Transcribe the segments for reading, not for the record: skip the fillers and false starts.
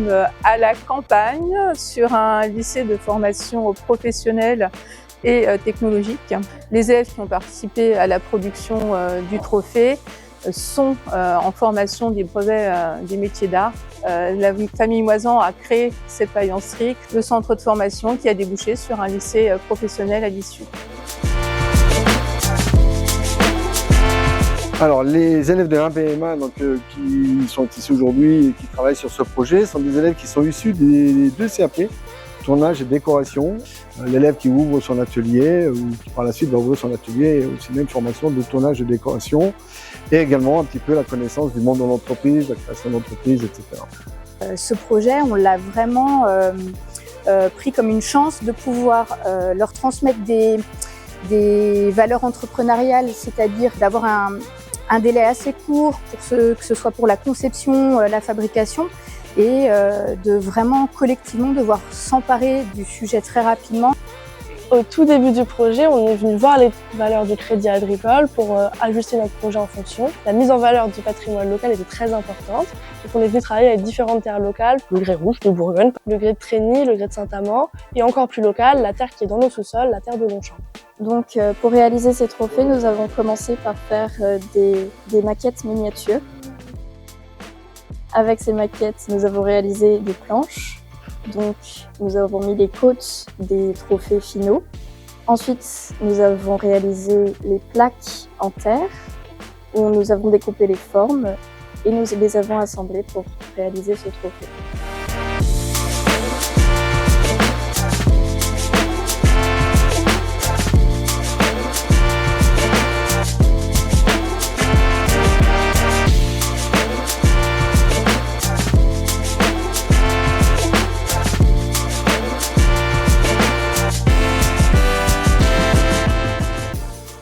sommes à la campagne, sur un lycée de formation professionnelle et technologique. Les élèves qui ont participé à la production du trophée sont en formation des brevets des métiers d'art. La famille Moisan a créé cette faïencerie, le centre de formation qui a débouché sur un lycée professionnel à l'issue. Alors, les élèves de l'UNPMA qui sont ici aujourd'hui et qui travaillent sur ce projet sont des élèves qui sont issus des deux CAP, tournage et décoration. L'élève qui ouvre son atelier ou qui par la suite va ouvrir son atelier et aussi une formation de tournage et décoration et également un petit peu la connaissance du monde de l'entreprise, la création d'entreprise, etc. Ce projet, on l'a vraiment pris comme une chance de pouvoir leur transmettre des valeurs entrepreneuriales, c'est-à-dire d'avoir un délai assez court que ce soit pour la conception, la fabrication, et de vraiment collectivement devoir s'emparer du sujet très rapidement. Au tout début du projet, on est venu voir les valeurs du Crédit Agricole pour ajuster notre projet en fonction. La mise en valeur du patrimoine local était très importante. Donc on est venu travailler avec différentes terres locales, le grès rouge de Bourgogne, le grès de Trény, le grès de Saint-Amand, et encore plus local, la terre qui est dans nos sous-sols, la terre de Longchamp. Donc pour réaliser ces trophées, nous avons commencé par faire des maquettes miniatures. Avec ces maquettes, nous avons réalisé des planches. Donc, nous avons mis les côtes des trophées finaux. Ensuite, nous avons réalisé les plaques en terre, où nous avons découpé les formes et nous les avons assemblées pour réaliser ce trophée.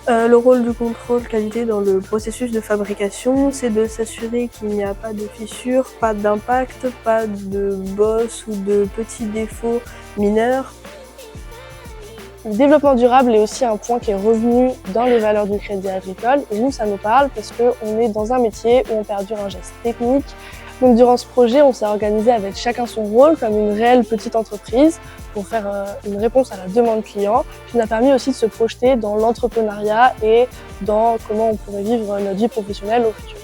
Le rôle du contrôle qualité dans le processus de fabrication, c'est de s'assurer qu'il n'y a pas de fissures, pas d'impact, pas de bosses ou de petits défauts mineurs. Le développement durable est aussi un point qui est revenu dans les valeurs du Crédit Agricole. Et nous, ça nous parle parce qu'on est dans un métier où on perdure un geste technique. Donc durant ce projet, on s'est organisé avec chacun son rôle comme une réelle petite entreprise pour faire une réponse à la demande client, qui nous a permis aussi de se projeter dans l'entrepreneuriat et dans comment on pourrait vivre notre vie professionnelle au futur.